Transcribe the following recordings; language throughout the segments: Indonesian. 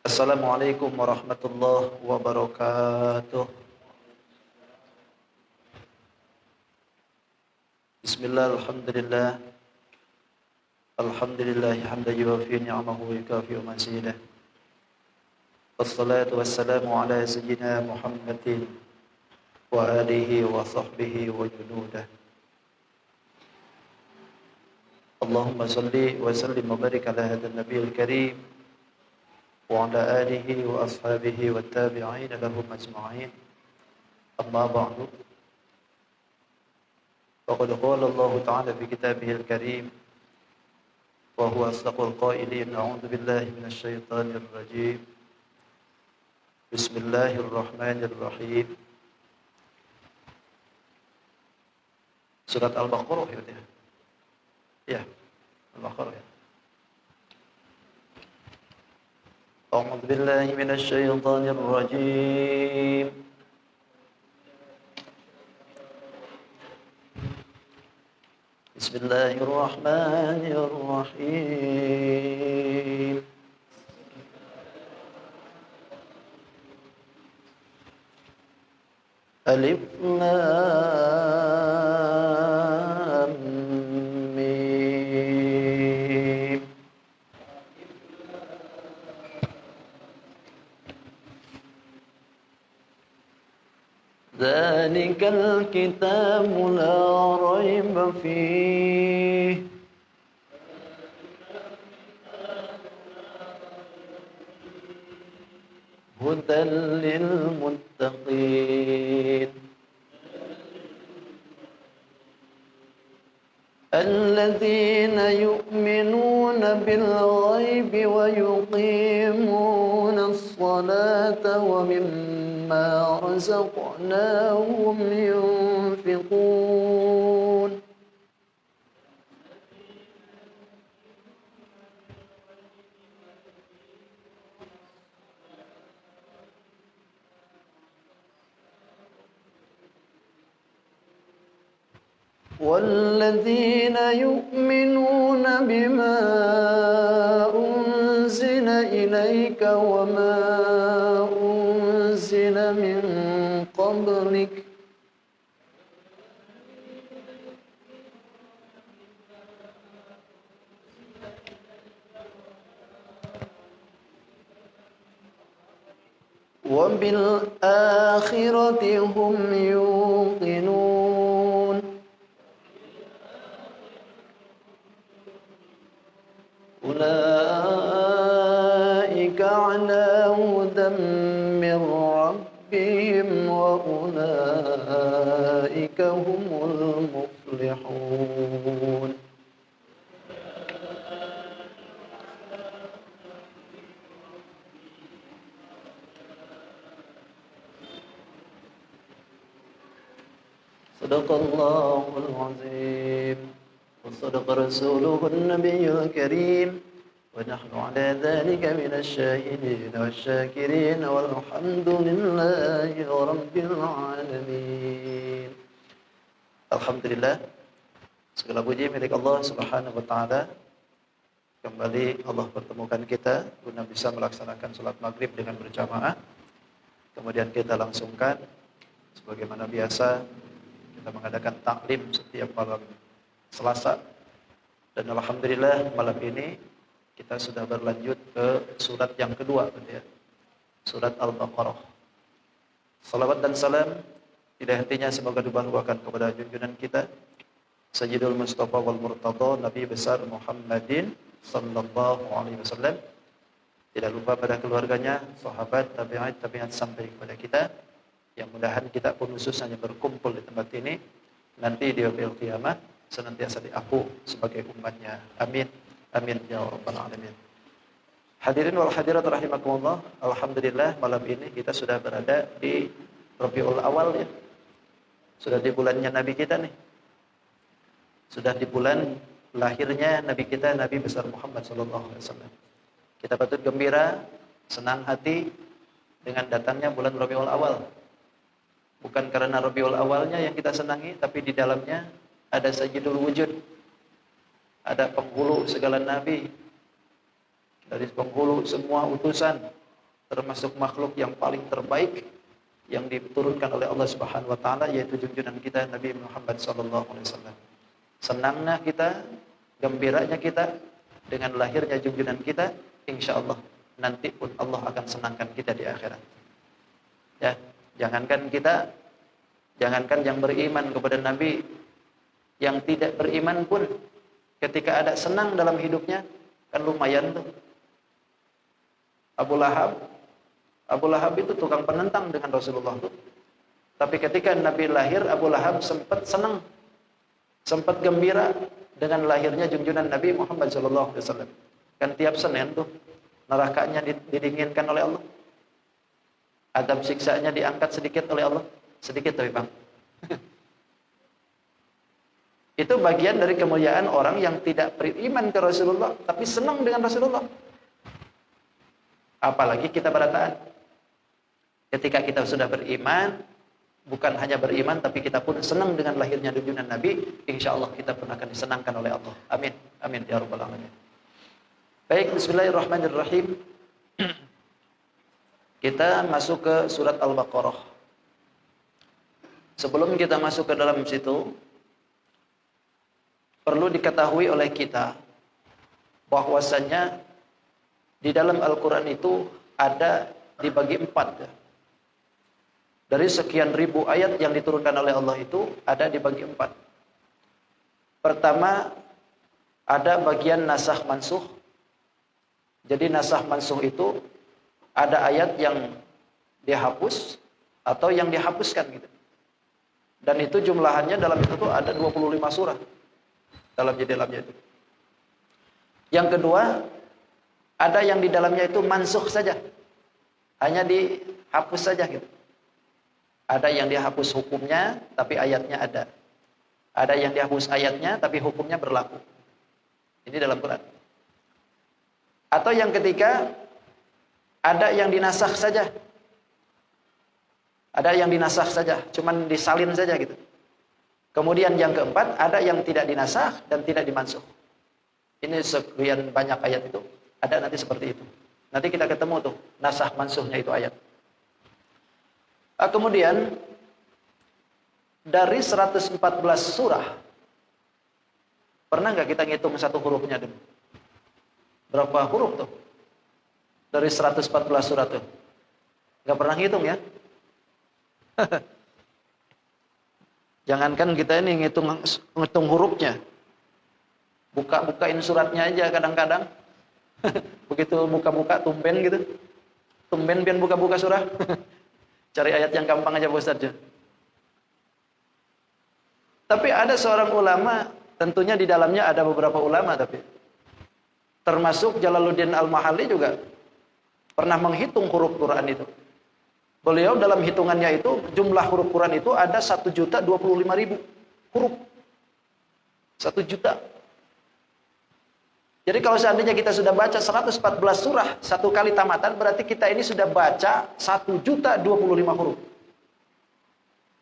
Assalamualaikum warahmatullahi wabarakatuh. Bismillah, alhamdulillah. Alhamdulillahi hamdan yuwafi ni'amahu wa yukafi'u mazidah. Wassalatu wassalamu ala sayyidina Muhammadin wa alihi wa sahbihi wa junudah. Allahumma salli wa sallim wa barik ala hadha nabiyil karim wa ala alihi wa ashabihi wa tabi'in lahum ajma'in. Amma ba'du. Faqad qala Allah ta'ala fi kitabihil karim wa huwa asdaqul qailin. A'udzu billahi minasy syaithanir rajim. Bismillahirrahmanirrahim. Surat Al-Baqarah ya. Ya, Al-Baqarah ya. A'udzu billahi minasy syaithanir rajim. Bismillahirrahmanirrahim. Alif Lam Mim. Dzalikal kitabu la raiba fihi hudan lil muttaqin alladzina yu'minuna bil ghaibi wa yuqimuna as-salata wa mimma razaqnahum yunfiqun. والذين يؤمنون بما أنزل إليك وما أنزل من قبلك وبالآخرة هم يوقنون. أولئك على هدى من ربهم وأولئك هم المفلحون. صدق الله العظيم وصدق رسوله النبي الكريم ونحن على ذلك من الشاهدين والشاكرين والحمد لله رب العالمين. Alhamdulillah, segala puji milik Allah Subhanahu wa taala. Kembali Allah pertemukan kita guna bisa melaksanakan salat maghrib dengan berjamaah. Kemudian kita langsungkan sebagaimana biasa kita mengadakan taklim setiap malam Selasa, dan alhamdulillah malam ini kita sudah berlanjut ke surat yang kedua, ya, surat Al-Baqarah. Salawat dan salam tidak hentinya semoga dibahagiakan kepada junjungan kita Sayyidul Mustafa wal Murtada Nabi besar Muhammadin sallallahu alaihi wasallam. Tidak lupa pada keluarganya, sahabat, tabi'at sampai kepada kita. Yang mudahan kita pun khususnya berkumpul di tempat ini nanti di yaumil qiyamah senantiasa diaku sebagai umatnya. Amin. Amin ya rabbal alamin. Hadirin wal hadirat rahimakumullah. Alhamdulillah malam ini kita sudah berada di Rabiul Awal ya. Sudah di bulannya Nabi kita nih. Sudah di bulan lahirnya Nabi kita, Nabi besar Muhammad sallallahu alaihi wasallam. Kita patut gembira, senang hati dengan datangnya bulan Rabiul Awal. Bukan karena Rabiul Awalnya yang kita senangi, tapi di dalamnya ada Sayyidul Wujud. Ada penghulu segala nabi. Dari penghulu semua utusan. termasuk makhluk yang paling terbaik yang diturunkan oleh Allah Subhanahu wa taala, yaitu junjungan kita Nabi Muhammad sallallahu alaihi wasallam. Senangnya kita, gembiranya kita dengan lahirnya junjungan kita, insyaallah nanti pun Allah akan senangkan kita di akhirat. Ya, jangankan yang beriman kepada Nabi, yang tidak beriman pun ketika ada senang dalam hidupnya kan lumayan tuh. Abu Lahab itu tukang penentang dengan Rasulullah tuh. Tapi ketika Nabi lahir, Abu Lahab sempat senang, sempat gembira dengan lahirnya junjungan Nabi Muhammad SAW. Kan tiap Senin tuh nerakanya didinginkan oleh Allah. Adab siksanya diangkat sedikit oleh Allah. Sedikit tapi Bang. Itu bagian dari kemuliaan orang yang tidak beriman ke Rasulullah tapi senang dengan Rasulullah. Apalagi kita pada taat. Ketika kita sudah beriman, bukan hanya beriman tapi kita pun senang dengan lahirnya junjungan Nabi, insyaallah kita pun akan disenangkan oleh Allah. Amin. Amin ya rabbal alamin. Baik, bismillahirrahmanirrahim. Kita masuk ke surat Al-Baqarah. Sebelum kita masuk ke dalam situ, perlu diketahui oleh kita bahwasanya di dalam Al-Quran itu ada dibagi 4. Dari sekian ribu ayat yang diturunkan oleh Allah itu ada dibagi 4. Pertama, ada bagian nasakh mansuh. Jadi nasakh mansuh itu ada ayat yang dihapus atau yang dihapuskan gitu. Dan itu jumlahannya dalam itu tuh ada 25 surah dalamnya itu. Yang kedua, ada yang di dalamnya itu mansukh saja. Hanya dihapus saja gitu. Ada yang dihapus hukumnya tapi ayatnya ada. Ada yang dihapus ayatnya tapi hukumnya berlaku. Ini dalam Quran. Atau yang ketiga, ada yang dinasakh saja. Ada yang dinasakh saja, cuman disalin saja gitu. Kemudian yang keempat, ada yang tidak dinasakh dan tidak dimansuh. Ini sekian banyak ayat itu. Ada nanti seperti itu. Nanti kita ketemu tuh nasakh mansuhnya itu ayat. Kemudian dari 114 surah, pernah nggak kita ngitung satu hurufnya dulu? Berapa huruf tuh? Dari 114 surah tuh. Nggak pernah ngitung ya? Jangankan kita ini ngitung hurufnya. Bukain suratnya aja kadang-kadang. Begitu buka-buka tumben gitu. Tumben pian buka-buka surah. Cari ayat yang gampang aja Pak Ustaz. Tapi ada seorang ulama, tentunya di dalamnya ada beberapa ulama tapi termasuk Jalaluddin Al-Mahalli juga pernah menghitung huruf Quran itu. Beliau dalam hitungannya itu jumlah huruf Quran itu ada 1.025.000 huruf. 1 juta. Jadi kalau seandainya kita sudah baca 114 surah satu kali tamatan, berarti kita ini sudah baca 1.025.000 huruf.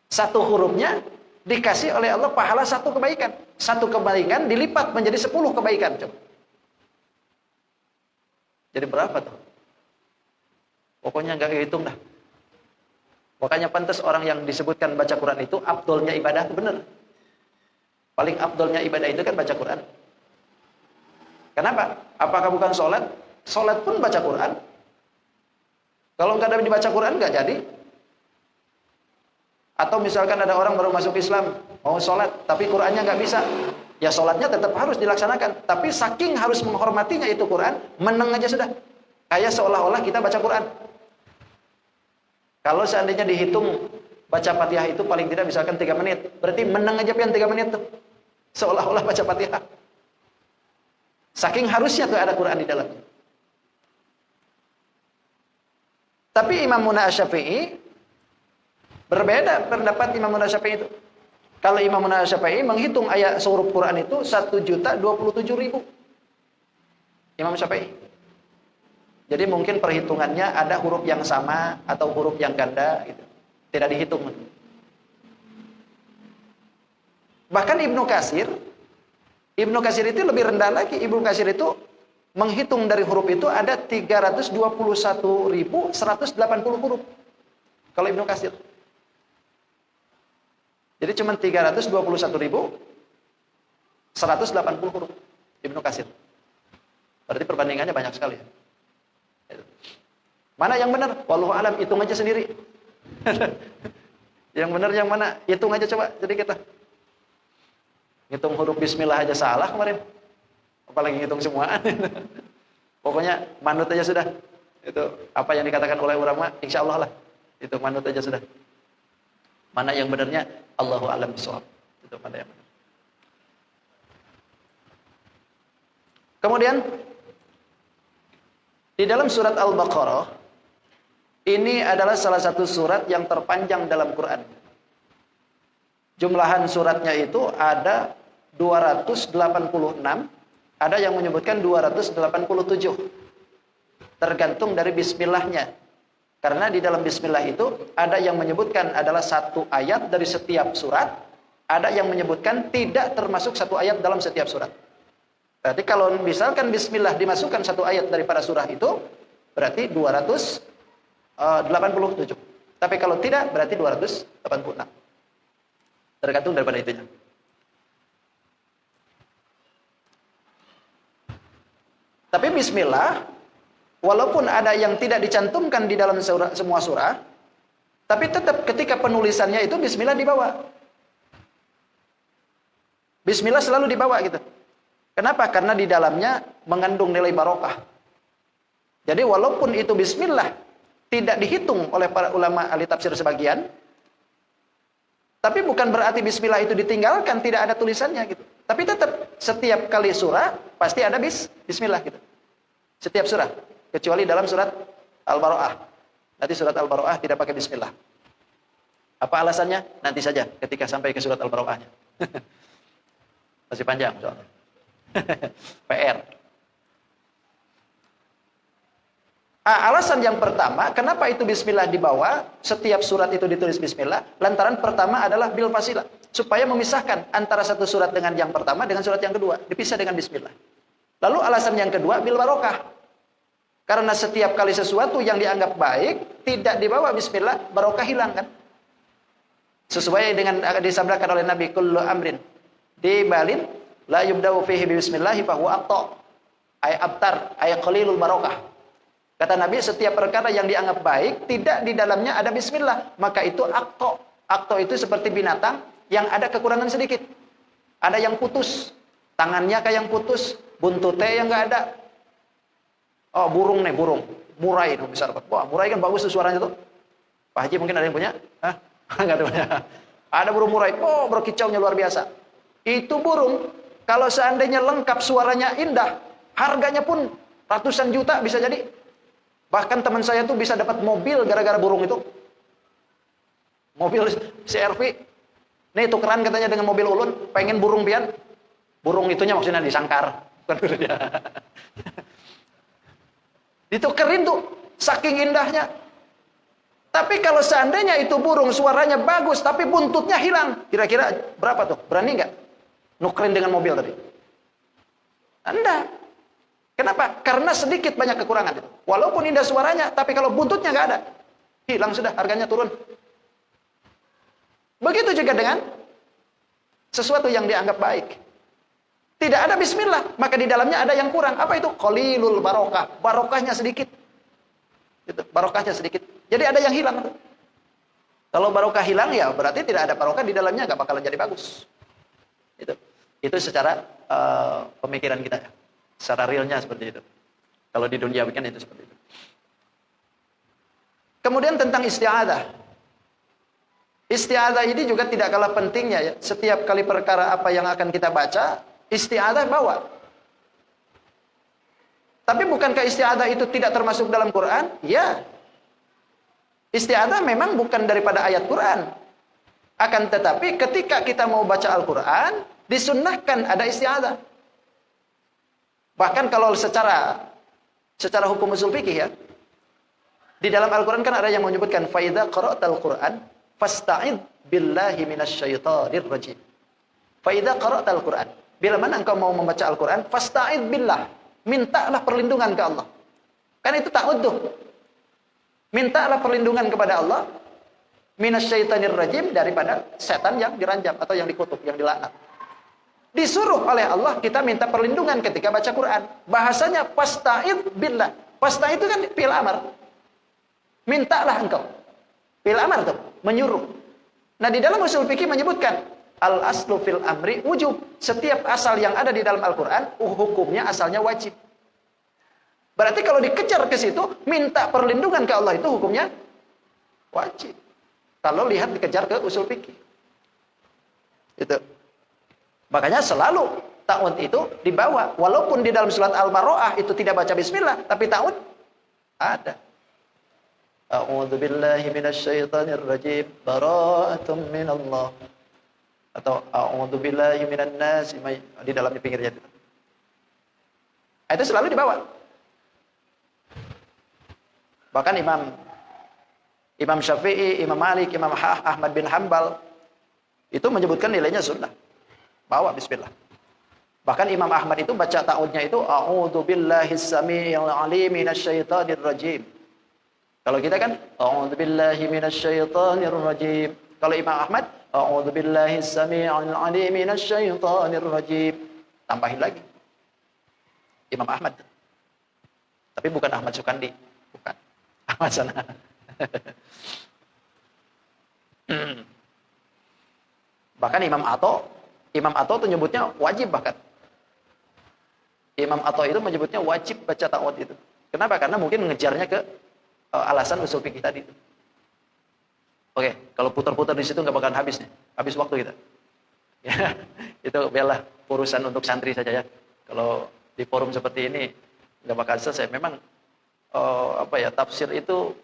Satu hurufnya dikasih oleh Allah pahala satu kebaikan. Satu kebaikan dilipat menjadi 10 kebaikan. Coba. Jadi berapa tuh? Pokoknya nggak hitung dah. Makanya pantas orang yang disebutkan baca Quran itu afdolnya ibadah, itu benar. Paling afdolnya ibadah itu kan baca Quran. Kenapa? Apakah bukan sholat? Sholat pun baca Quran. Kalau nggak ada dibaca Quran nggak jadi. Atau misalkan ada orang baru masuk Islam, mau sholat, tapi Qurannya nggak bisa. Ya sholatnya tetap harus dilaksanakan. Tapi saking harus menghormatinya itu Quran, meneng aja sudah. Kayak seolah-olah kita baca Quran. Kalau seandainya dihitung baca Fatihah itu paling tidak misalkan 3 menit. Berarti meneng aja pian 3 menit tuh. Seolah-olah baca Fatihah. Saking harusnya tuh ada Quran di dalamnya. Tapi Imam Asy-Syafi'i berbeda pendapat Imam Asy-Syafi'i itu. Kalau Imam Asy-Syafi'i menghitung ayat huruf Quran itu 1.027.000. Imam Syafi'i. Jadi mungkin perhitungannya ada huruf yang sama atau huruf yang ganda gitu. Tidak dihitung. Bahkan Ibnu Katsir itu lebih rendah lagi. Ibnu Katsir itu menghitung dari huruf itu ada 321.180 huruf. Kalau Ibnu Katsir. Jadi cuma 321.180 huruf Ibnu Katsir. Berarti perbandingannya banyak sekali. Mana yang benar? Wallahu alam, hitung aja sendiri. Yang benar yang mana? Hitung aja coba. Jadi kita ngitung huruf bismillah aja salah kemarin. Apalagi ngitung semua. Pokoknya manut aja sudah. Itu apa yang dikatakan oleh ulama, insya Allah lah. Itu manut aja sudah. Mana yang benarnya? Allahu a'lam bishawab. Itu mana yang benar. Kemudian di dalam surat Al-Baqarah ini adalah salah satu surat yang terpanjang dalam Quran. Jumlahan suratnya itu ada 286, ada yang menyebutkan 287. Tergantung dari bismillahnya. Karena di dalam bismillah itu ada yang menyebutkan adalah satu ayat dari setiap surat, ada yang menyebutkan tidak termasuk satu ayat dalam setiap surat. Berarti kalau misalkan bismillah dimasukkan satu ayat daripada surah itu, berarti 287. Tapi kalau tidak, berarti 286. Tergantung daripada itunya. Tapi bismillah, walaupun ada yang tidak dicantumkan di dalam semua surah, tapi tetap ketika penulisannya itu bismillah dibawa. Bismillah selalu dibawa gitu. Kenapa? Karena di dalamnya mengandung nilai barokah. Jadi walaupun itu bismillah tidak dihitung oleh para ulama ahli tafsir sebagian, tapi bukan berarti bismillah itu ditinggalkan, tidak ada tulisannya gitu. Tapi tetap setiap kali surah pasti ada bismillah gitu. Setiap surah, kecuali dalam surat Al-Bara'ah. Nanti surat Al-Bara'ah tidak pakai bismillah. Apa alasannya? Nanti saja ketika sampai ke surat Al-Bara'ahnya. Masih panjang soalnya. PR. Alasan yang pertama, kenapa itu bismillah dibawa? Setiap surat itu ditulis bismillah. Lantaran pertama adalah bil fasilah, supaya memisahkan antara satu surat dengan yang pertama dengan surat yang kedua, dipisah dengan bismillah. Lalu alasan yang kedua, bil barokah. Karena setiap kali sesuatu yang dianggap baik tidak dibawa bismillah, barokah hilang kan? Sesuai dengan disabdakan oleh Nabi, kullu amrin dibalin la yubda'u fihi bismillahi fahuwa aqta ay abtar ay qalilul barokah. Kata Nabi, setiap perkara yang dianggap baik tidak di dalamnya ada bismillah, maka itu aqta. Aqta itu seperti binatang yang ada kekurangan sedikit. Ada yang putus, tangannya kayak yang putus, buntutnya yang enggak ada. Oh, burung nih, burung. Murai itu besar. Wah, murai kan bagus tuh suaranya tuh. Pak Haji mungkin ada yang punya? Hah? Enggak ada punya. Ada burung murai. Oh, berkicaunya luar biasa. Itu burung kalau seandainya lengkap suaranya indah, harganya pun ratusan juta bisa jadi. Bahkan teman saya tuh bisa dapat mobil gara-gara burung itu. Mobil CR-V. Nih tukeran katanya dengan mobil ulun, pengen burung pian. Burung itunya maksudnya disangkar, bukan dia. Ditukerin tuh, saking indahnya. Tapi kalau seandainya itu burung suaranya bagus, tapi buntutnya hilang, kira-kira berapa tuh? Berani nggak nukerin dengan mobil tadi? Anda. Kenapa? Karena sedikit banyak kekurangan itu. Walaupun indah suaranya, tapi kalau buntutnya nggak ada, hilang sudah, harganya turun. Begitu juga dengan sesuatu yang dianggap baik. Tidak ada bismillah, maka di dalamnya ada yang kurang. Apa itu? Qalilul barokah. Barokahnya sedikit. Itu, barokahnya sedikit. Jadi ada yang hilang. Kalau barokah hilang, ya berarti tidak ada barokah di dalamnya, nggak bakalan jadi bagus. Itu secara pemikiran kita, secara realnya seperti itu. Kalau di dunia kan itu seperti itu. Kemudian tentang isti'adzah. Isti'adzah ini juga tidak kalah pentingnya ya. Setiap kali perkara apa yang akan kita baca, isti'adzah bawa. Tapi bukankah isti'adzah itu tidak termasuk dalam Quran? Ya. Isti'adzah memang bukan daripada ayat Quran. Akan tetapi ketika kita mau baca Al-Quran, disunnahkan ada isti'adzah. Bahkan kalau secara hukum usul fikih ya, di dalam Al-Quran kan ada yang menyebutkan faidza qara'tal Quran fasta'id billahi minasyaitonir rajim. Faidza qara'tal Quran, bila mana engkau mau membaca Al-Quran, fasta'id billah, mintalah perlindungan ke Allah. Kan itu ta'awudz. Mintalah perlindungan kepada Allah minasyaitonir rajim, daripada setan yang diranjam atau yang dikutuk, yang dilaknat. Disuruh oleh Allah kita minta perlindungan ketika baca Quran. Bahasanya fasta'id billah. Fasta'id itu kan fi'il amar. Mintalah engkau. Fi'il amar tuh, menyuruh. Nah, di dalam usul fikih menyebutkan al aslu fil amri wujub. Setiap asal yang ada di dalam Al-Qur'an hukumnya asalnya wajib. Berarti kalau dikejar ke situ, minta perlindungan ke Allah itu hukumnya wajib. Kalau lihat dikejar ke usul fikih. Itu. Makanya selalu ta'awudz itu dibawa. Walaupun di dalam surat Al-Baro'ah itu tidak baca bismillah, tapi ta'awudz ada. A'udzu billahi minasyaitonir rajim. Bara'atun minallah. Atau a'udzu billahi minan nas, di dalam di pinggirnya itu. Itu selalu dibawa. Bahkan Imam Syafi'i, Imam Malik, Imam Ahmad bin Hanbal itu menyebutkan nilainya sunnah. Bawa bismillah. Bahkan Imam Ahmad itu baca ta'awudznya itu a'udzu billahis samii'il 'aliim minasyaitonir rajim. Kalau kita kan a'udzu billahi minasyaitonir rajim. Kalau Imam Ahmad a'udzu billahis samii'il 'aliim minasyaitonir rajim. Tambahin lagi. Imam Ahmad. Tapi bukan Ahmad Sukandi, bukan. Ahmad sana. Bahkan Imam Atha itu menyebutnya wajib bahkan. Imam Atha itu menyebutnya wajib baca ta'awudz itu. Kenapa? Karena mungkin mengejarnya ke alasan usul fikih tadi itu. Oke, kalau putar-putar di situ nggak bakalan habis nih. Habis waktu kita. Ya, itu biarlah urusan untuk santri saja ya. Kalau di forum seperti ini nggak bakal selesai. Memang tafsir itu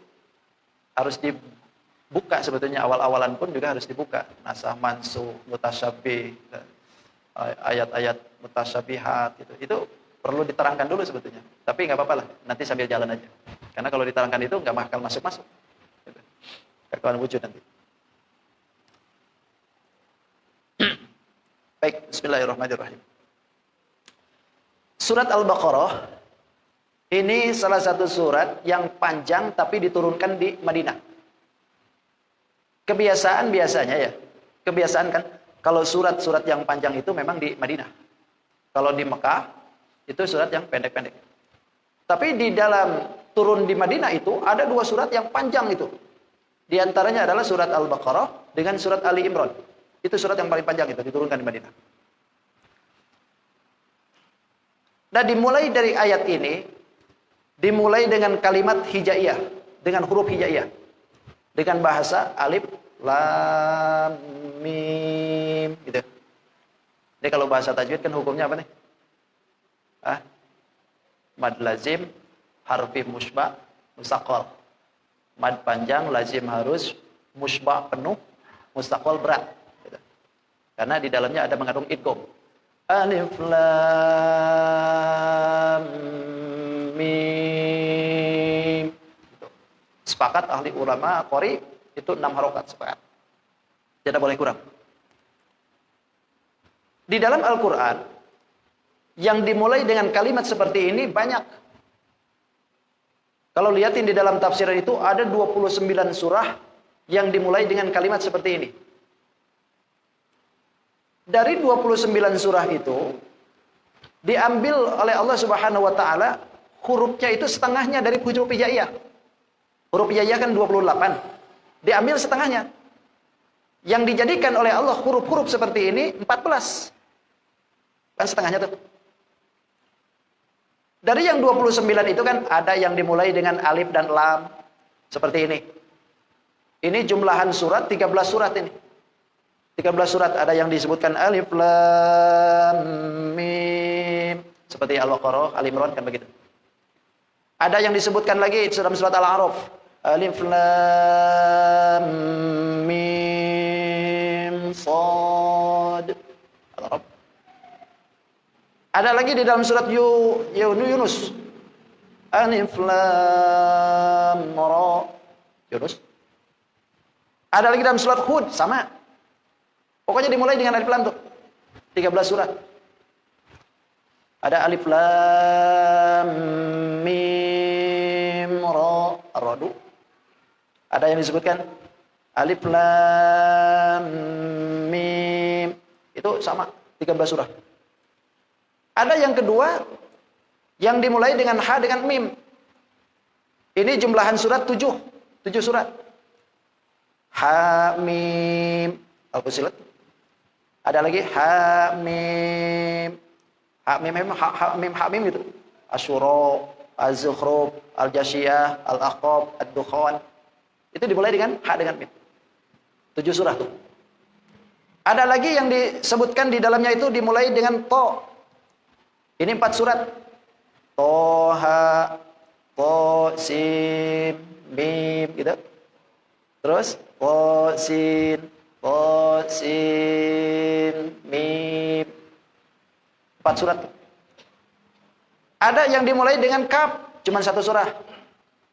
harus dibuka sebetulnya, awal-awalan pun juga harus dibuka. Nasakh mansukh, mutasyabih, ayat-ayat mutasyabihat itu perlu diterangkan dulu sebetulnya. Tapi nggak apa-apa lah, nanti sambil jalan aja. Karena kalau diterangkan itu nggak bakal masuk-masuk. Gitu. Kekawan wujud nanti. Baik, bismillahirrahmanirrahim. Surat Al-Baqarah ini salah satu surat yang panjang tapi diturunkan di Madinah. Kebiasaan biasanya ya, kebiasaan kan kalau surat-surat yang panjang itu memang di Madinah. Kalau di Mekah itu surat yang pendek-pendek. Tapi di dalam turun di Madinah itu ada dua surat yang panjang itu. Di antaranya adalah surat Al-Baqarah dengan surat Ali Imran. Itu surat yang paling panjang itu diturunkan di Madinah. Nah, dimulai dari ayat ini, dimulai dengan kalimat hijaiyah, dengan huruf hijaiyah, dengan bahasa alif, lam, mim, gitu. Ini kalau bahasa tajwid kan hukumnya apa nih? Mad lazim, harfi musyba, mustaqal. Mad panjang, lazim harus, musyba penuh, mustaqal berat. Gitu. Karena di dalamnya ada mengandung idgham. Alif lam mim. Gitu. Sepakat ahli ulama qori itu 6 harokat sepakat. Tidak boleh kurang. Di dalam Al-Qur'an yang dimulai dengan kalimat seperti ini banyak. Kalau lihatin di dalam tafsiran itu ada 29 surah yang dimulai dengan kalimat seperti ini. Dari 29 surah itu diambil oleh Allah Subhanahu wa taala hurufnya itu setengahnya dari huruf hijaiyah. Huruf hijaiyah kan 28. Diambil setengahnya. Yang dijadikan oleh Allah huruf-huruf seperti ini 14. Kan setengahnya tuh. Dari yang 29 itu kan ada yang dimulai dengan alif dan lam seperti ini. Ini jumlahan surat 13 surat ini. 13 surat ada yang disebutkan alif lam mim seperti Al-Baqarah, Al Imran kan begitu. Ada yang disebutkan lagi dalam surat Al-A'raf alif lam mim shad. Al-A'raf. Ada lagi di dalam surat Yunus alif lam ra Yunus. Ada lagi dalam surat Hud sama. Pokoknya dimulai dengan alif lam tuh. 13 surat. Ada alif lam mim ra, ar-ra'du. Ada yang disebutkan alif lam mim. Itu sama 13 surah. Ada yang kedua yang dimulai dengan ha dengan mim. Ini jumlahan surat 7 surat. Ha mim Al-Fussilat. Ada lagi ha mim. Ha mim gitu. Asy-Syura, Az-Zukhruf, Al-Jasyiyah, Al-Ahqaf, Ad-Dukhan. Itu dimulai dengan ha dengan mim. 7 surah tuh. Ada lagi yang disebutkan di dalamnya itu dimulai dengan to. Ini 4 surat. Toha, to, sin, mim gitu. Terus to, sin, mim. 4 surat. Ada yang dimulai dengan kaf, cuma 1 surah.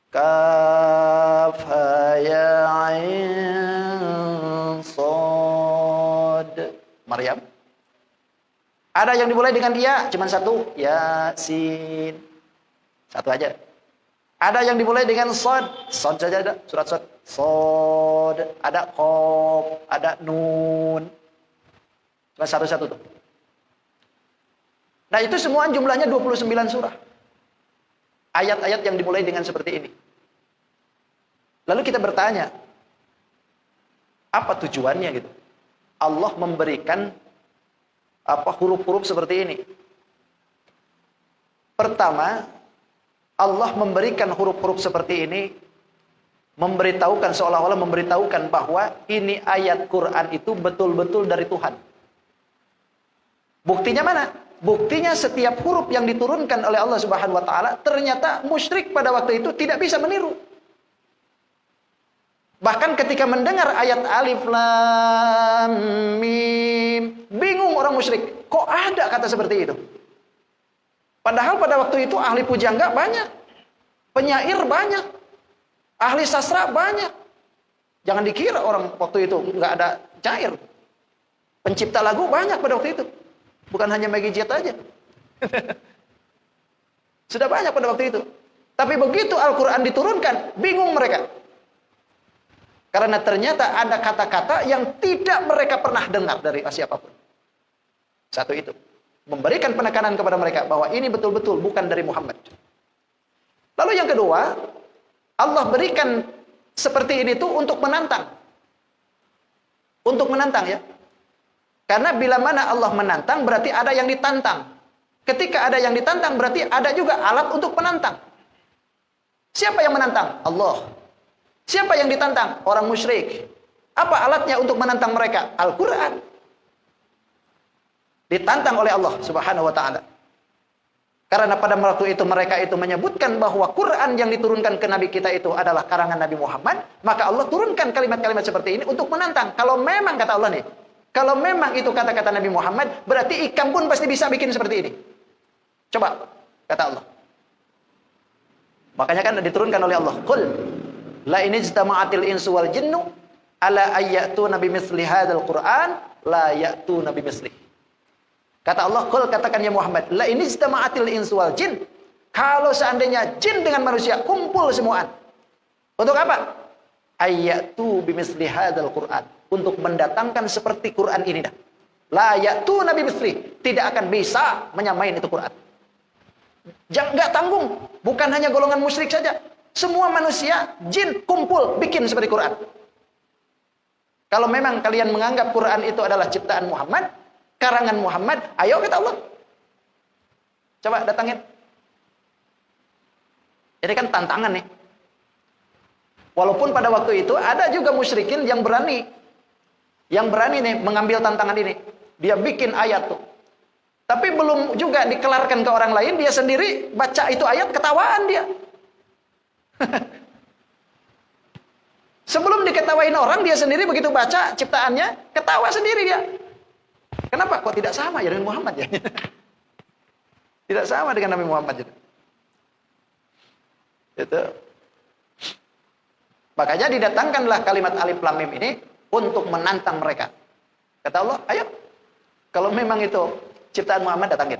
Kaf ha ya ain sad Maryam. Ada yang dimulai dengan ya, cuma 1, Yasin. 1 aja. Ada yang dimulai dengan sad saja ada, surat sad. Sad, ada qaf, ada nun. Cuma 1 tuh. Nah, itu semua jumlahnya 29 surah. Ayat-ayat yang dimulai dengan seperti ini. Lalu kita bertanya, apa tujuannya gitu? Allah memberikan huruf-huruf seperti ini. Pertama, Allah memberikan huruf-huruf seperti ini memberitahukan, seolah-olah memberitahukan bahwa ini ayat Quran itu betul-betul dari Tuhan. Buktinya mana? Buktinya setiap huruf yang diturunkan oleh Allah Subhanahu wa taala ternyata musyrik pada waktu itu tidak bisa meniru. Bahkan ketika mendengar ayat alif lam mim, bingung orang musyrik. Kok ada kata seperti itu? Padahal pada waktu itu ahli pujangga banyak, penyair banyak, ahli sastra banyak. Jangan dikira orang waktu itu nggak ada syair. Pencipta lagu banyak pada waktu itu. Bukan hanya Maggie Jet aja. Sudah banyak pada waktu itu. Tapi begitu Al-Quran diturunkan, bingung mereka. Karena ternyata ada kata-kata yang tidak mereka pernah dengar dari siapapun. Satu itu. Memberikan penekanan kepada mereka bahwa ini betul-betul bukan dari Muhammad. Lalu yang kedua, Allah berikan seperti ini tuh untuk menantang. Untuk menantang ya. Karena bila mana Allah menantang berarti ada yang ditantang. Ketika ada yang ditantang berarti ada juga alat untuk penantang. Siapa yang menantang? Allah. Siapa yang ditantang? Orang musyrik. Apa alatnya untuk menantang mereka? Al-Quran. Ditantang oleh Allah Subhanahu wa ta'ala. Karena pada waktu itu mereka itu menyebutkan bahwa Quran yang diturunkan ke Nabi kita itu adalah karangan Nabi Muhammad, maka Allah turunkan kalimat-kalimat seperti ini untuk menantang. Kalau memang kata Allah nih, kalau memang itu kata-kata Nabi Muhammad, berarti ikan pun pasti bisa bikin seperti ini. Coba, kata Allah. Makanya kan diturunkan oleh Allah. Qul la in ijtama'atil insu wal jinnu ala ayyatuna bimithli hadzal Qur'an la ya'tuna bimithlihi. Kata Allah, qul katakan ya Muhammad, la in ijtama'atil insu wal jin. Kalau seandainya jin dengan manusia kumpul semuaan. Untuk apa? Ayyatu bimithli hadzal Qur'an. Untuk mendatangkan seperti Quran ini dah. La ya'tuna bimithlihi. Tidak akan bisa menyamain itu Quran. Jangan, nggak tanggung. Bukan hanya golongan musyrik saja. Semua manusia, jin, kumpul, bikin seperti Quran. Kalau memang kalian menganggap Quran itu adalah ciptaan Muhammad, karangan Muhammad, ayo kata Allah. Coba datangin. Ini kan tantangan nih. Walaupun pada waktu itu ada juga musyrikin yang berani. Yang berani nih mengambil tantangan ini. Dia bikin ayat tuh. Tapi belum juga dikelarkan ke orang lain, dia sendiri baca itu ayat, ketawaan dia. Sebelum diketawain orang, dia sendiri begitu baca ciptaannya, ketawa sendiri dia. Kenapa? Kok tidak sama ya dengan Muhammad ya? Tidak sama dengan Nabi Muhammad itu. Makanya didatangkanlah kalimat alif lam mim ini untuk menantang mereka. Kata Allah, ayo. Kalau memang itu ciptaan Muhammad, datangin.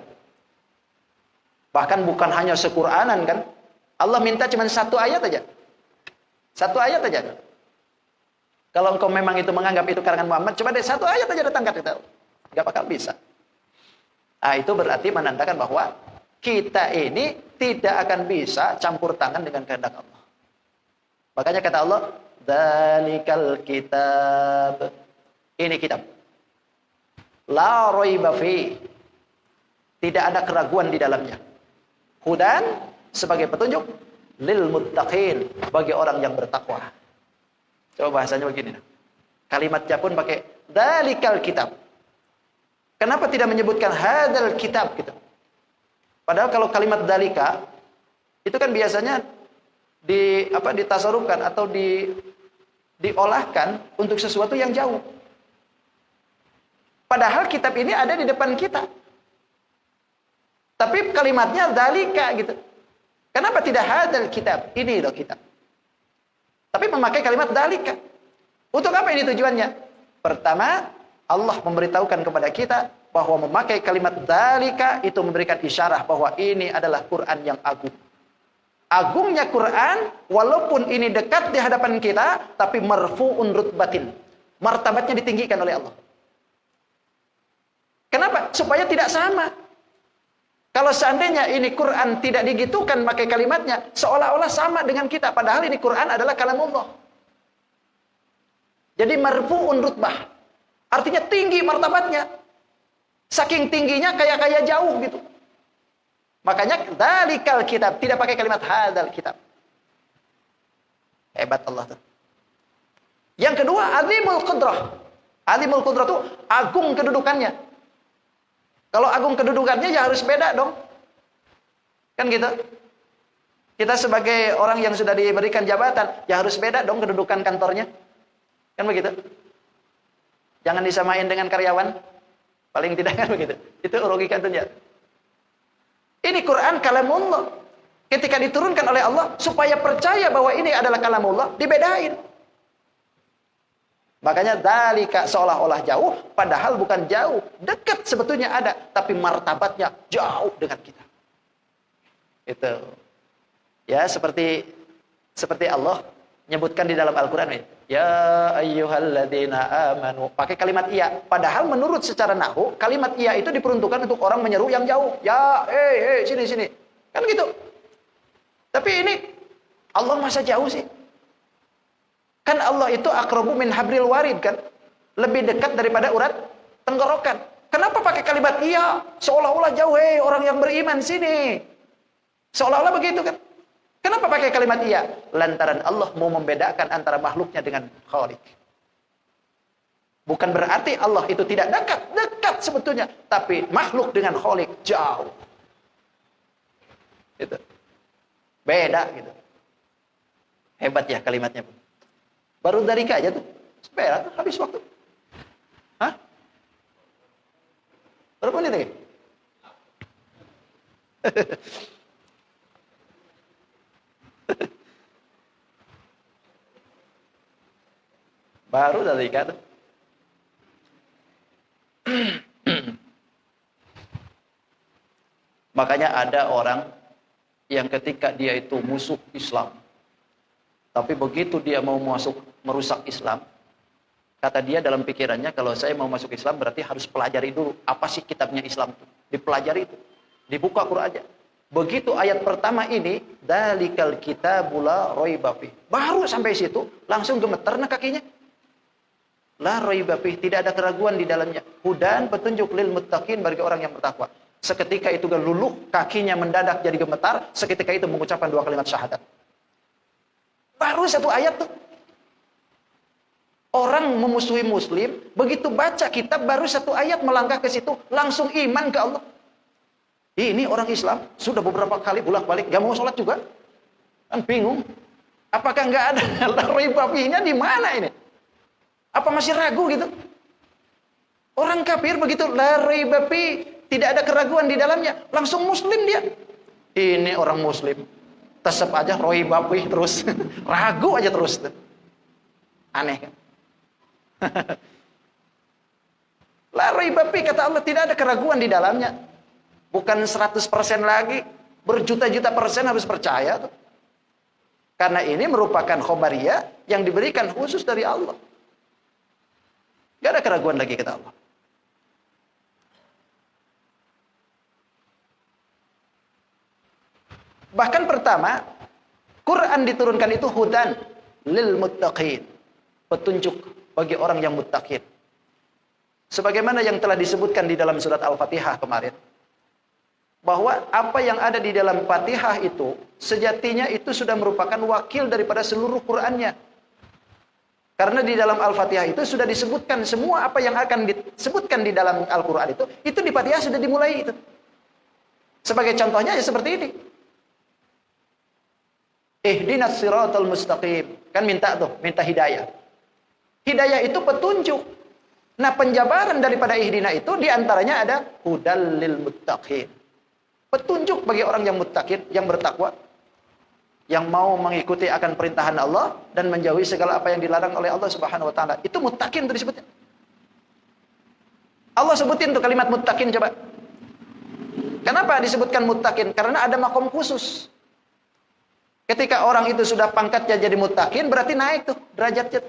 Bahkan bukan hanya sequranan kan. Allah minta cuma satu ayat aja. Satu ayat aja. Kalau engkau memang itu menganggap itu karangan Muhammad, coba deh satu ayat aja datangkan kita. Gak bakal bisa. Nah, itu berarti menandakan bahwa kita ini tidak akan bisa campur tangan dengan kehendak Allah. Makanya kata Allah, "Dzalikal kitab." Ini kitab. La raiba fi. Tidak ada keraguan di dalamnya. Hudan sebagai petunjuk lil muttaqin, bagi orang yang bertakwa. Coba bahasanya begini. Kalimatnya pun pakai dzalikal kitab. Kenapa tidak menyebutkan hadzal kitab gitu? Padahal kalau kalimat dzalika itu kan biasanya ditasarufkan atau diolahkan untuk sesuatu yang jauh. Padahal kitab ini ada di depan kita. Tapi kalimatnya dzalika gitu. Kenapa tidak hadzal kitab? Ini loh kitab. Tapi memakai kalimat dzalika. Untuk apa ini tujuannya? Pertama, Allah memberitahukan kepada kita bahwa memakai kalimat dzalika itu memberikan isyarah bahwa ini adalah Quran yang agung. Agungnya Quran, walaupun ini dekat di hadapan kita, tapi marfu'un rutbatin. Martabatnya ditinggikan oleh Allah. Kenapa? Supaya tidak sama. Kalau seandainya ini Quran tidak digitukan pakai kalimatnya, seolah-olah sama dengan kita. Padahal ini Quran adalah kalamullah. Jadi marfu'un rutbah. Artinya tinggi martabatnya. Saking tingginya kayak jauh gitu. Makanya dzalikal kitab, tidak pakai kalimat hadzal kitab. Hebat Allah tuh. Yang kedua, azimul qudrah. Azimul qudrah itu agung kedudukannya. Kalau agung kedudukannya ya harus beda dong. Kan gitu. Kita sebagai orang yang sudah diberikan jabatan, ya harus beda dong kedudukan kantornya. Kan begitu. Jangan disamain dengan karyawan. Paling tidak kan begitu. Itu logika dunia. Ini Quran kalamullah. Ketika diturunkan oleh Allah, supaya percaya bahwa ini adalah kalamullah, dibedain. Makanya dzalika seolah-olah jauh, padahal bukan jauh. Dekat sebetulnya ada, tapi martabatnya jauh dengan kita. Itu. Ya, seperti Allah menyebutkan di dalam Al-Quran ini. Ya ayyuhalladzina amanu. Pakai kalimat iya. Padahal menurut secara nahwu, kalimat iya itu diperuntukkan untuk orang menyeru yang jauh. Ya, sini. Kan gitu. Tapi ini, Allah masa jauh sih? Kan Allah itu aqrabu min hablil warid kan? Lebih dekat daripada urat tenggorokan. Kenapa pakai kalimat iya? Seolah-olah jauh, orang yang beriman sini. Seolah-olah begitu kan? Kenapa pakai kalimat iya? Lantaran Allah mau membedakan antara makhluknya dengan Khalik. Bukan berarti Allah itu tidak dekat sebetulnya. Tapi makhluk dengan Khalik jauh. Gitu. Beda gitu. Hebat ya kalimatnya. Baru dari aja tuh. Sepeda tuh habis waktu. Hah? Berapa menit lagi? Baru dari tuh. Makanya ada orang yang ketika dia itu musuh Islam, tapi begitu dia mau merusak Islam, kata dia dalam pikirannya, kalau saya mau masuk Islam berarti harus pelajari dulu apa sih kitabnya Islam itu. Dipelajari itu, dibuka Quran aja. Begitu ayat pertama ini, dzalikal kitabul la raiba fi. Baru sampai situ langsung gemeter kakinya. La raiba fi, tidak ada keraguan di dalamnya. Hudan, petunjuk lil muttaqin, bagi orang yang bertakwa. Seketika itu geluluh, kakinya mendadak jadi gemetar, seketika itu mengucapkan 2 kalimat syahadat. Baru satu ayat tuh. Orang memusuhi muslim, begitu baca kitab baru satu ayat melangkah ke situ, langsung iman ke Allah. Ini orang Islam, sudah beberapa kali bolak-balik, gak mau sholat juga. Kan bingung. Apakah nggak ada la raiba finya di mana ini? Apa masih ragu gitu? Orang kafir begitu la raiba fi, tidak ada keraguan di dalamnya, langsung muslim dia. Ini orang muslim. Tetap aja raiba fi terus. Ragu aja terus. Aneh kan? La raiba fi, kata Allah, tidak ada keraguan di dalamnya. Bukan 100% lagi. berjuta-juta persen harus percaya tuh. Karena ini merupakan khobariyah yang diberikan khusus dari Allah. Gak ada keraguan lagi kata Allah. Bahkan pertama, Quran diturunkan itu hudan lil muttaqin. Petunjuk bagi orang yang muttaqin. Sebagaimana yang telah disebutkan di dalam surat Al-Fatihah kemarin. Bahwa apa yang ada di dalam Fatihah itu, sejatinya itu sudah merupakan wakil daripada seluruh Qurannya. Karena di dalam Al-Fatihah itu sudah disebutkan semua apa yang akan disebutkan di dalam Al-Quran itu di Fatihah sudah dimulai itu. Sebagai contohnya ya seperti ini. Ihdinas siratal mustaqim. Kan minta hidayah. Hidayah itu petunjuk. Nah, penjabaran daripada ihdina itu diantaranya ada hudal lil muttaqin. Petunjuk bagi orang yang muttaqin, yang bertakwa, yang mau mengikuti akan perintahan Allah dan menjauhi segala apa yang dilarang oleh Allah Subhanahu wa taala. Itu muttaqin itu disebutnya. Allah sebutin tuh kalimat muttaqin coba. Kenapa disebutkan muttaqin? Karena ada makom khusus. Ketika orang itu sudah pangkatnya jadi muttaqin, berarti naik tuh derajatnya.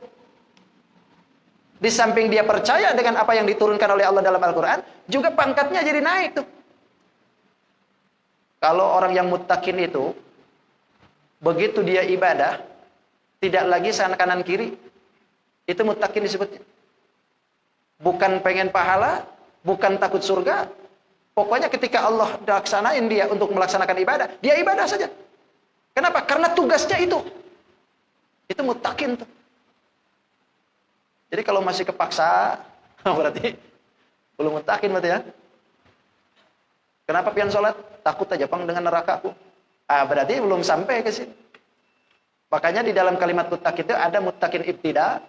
Di samping dia percaya dengan apa yang diturunkan oleh Allah dalam Al-Quran, juga pangkatnya jadi naik tuh. Kalau orang yang muttaqin itu, begitu dia ibadah, tidak lagi kanan kiri, itu muttaqin disebutnya. Bukan pengen pahala, bukan takut surga. Pokoknya ketika Allah laksanain dia untuk melaksanakan ibadah, dia ibadah saja. Kenapa? Karena tugasnya itu. Itu muttaqin tuh. Jadi kalau masih kepaksa, berarti belum muttaqin berarti ya. Kenapa pian sholat? Takut aja pang dengan nerakaku. Berarti belum sampai ke sini. Makanya di dalam kalimat muttaqin itu ada muttaqin ibtida,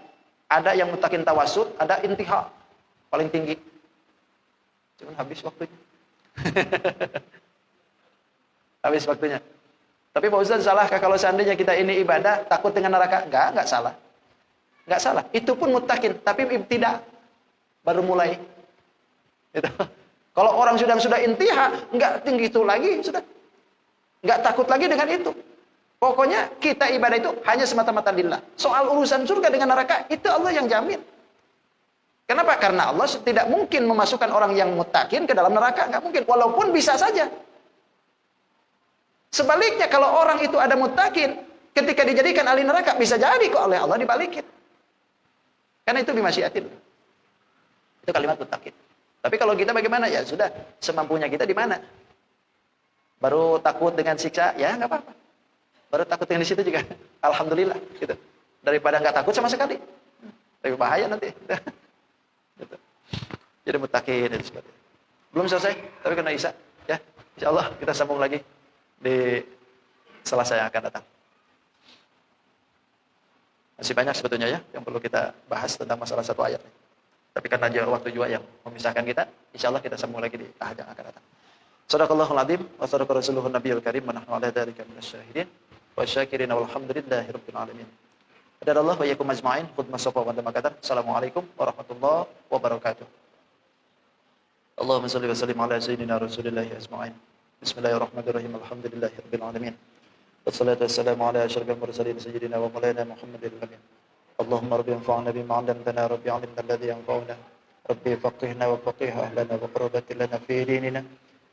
ada yang muttaqin tawassut, ada intiha, paling tinggi. Cuman habis waktunya. Habis waktunya. Tapi Pak Ustaz, salahkah kalau seandainya kita ini ibadah takut dengan neraka? Enggak salah. Enggak salah. Itu pun muttaqin, tapi ibtida baru mulai. Gitu. Kalau orang sudah intiha, enggak tinggi itu lagi, sudah. Enggak takut lagi dengan itu. Pokoknya kita ibadah itu hanya semata-mata lillah. Soal urusan surga dengan neraka, itu Allah yang jamin. Kenapa? Karena Allah tidak mungkin memasukkan orang yang muttaqin ke dalam neraka. Enggak mungkin. Walaupun bisa saja. Sebaliknya kalau orang itu ada muttaqin, ketika dijadikan ahli neraka, bisa jadi kok oleh Allah dibalikin. Karena itu bimasyiatin. Itu kalimat muttaqin. Tapi kalau kita bagaimana? Ya sudah, semampunya kita di mana? Baru takut dengan siksa, ya nggak apa-apa. Baru takut dengan di situ juga, alhamdulillah. Gitu. Daripada nggak takut sama sekali, lebih bahaya nanti. Gitu. Jadi muttaqin dan sebagainya. Belum selesai, tapi kena Isya. Ya, Insya Allah kita sambung lagi di Selasa yang akan datang. Masih banyak sebetulnya ya yang perlu kita bahas tentang masalah satu ayat. Tapi karena waktu juga yang memisahkan kita, insya Allah kita sambung lagi di tahap yang akan datang. Shadaqallahul adzim wa shadaqa rasuluhun nabiyul karim wa nahnu ala dzalika minasyahidin wa syakirin walhamdulillahi rabbil alamin. Hadanallahu wa iyyakum ajma'in. Khutbah safa wa damakatar. Assalamualaikum warahmatullahi wabarakatuh. Allahumma shalli wa sallim ala sayyidina Rasulillah ajma'in. Bismillahirrahmanirrahim. Alhamdulillahi rabbil alamin. Wassalatu wassalamu ala asyrafil mursalin sayyidina wa maulana Muhammadil amin. Allahumma rabbi anfa'na bima 'allamtana rabbi 'allimna alladhi yanfa'una rabbi faqihna wa faqih ahlana wa qurratin lana fi dinina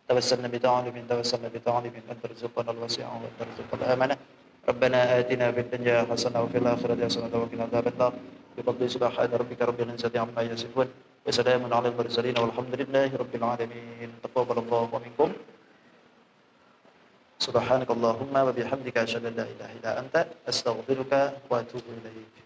tawassalna bi ta'alimin wa tarzuqna al-wasi'a wa tarzuqna al-amana rabbana atina fid dunya hasanah wa fil akhirati hasanah wa qina adzabannar bi fadli subhana rabbika rabbil izzati 'amma yasifun wa salamun 'alal mursalin walhamdulillahi rabbil alamin. Taqabbalallahu minkum. Subhanakallahumma wa bihamdika asyhadu an la ilaha illa anta astaghfiruka wa atubu ilaik.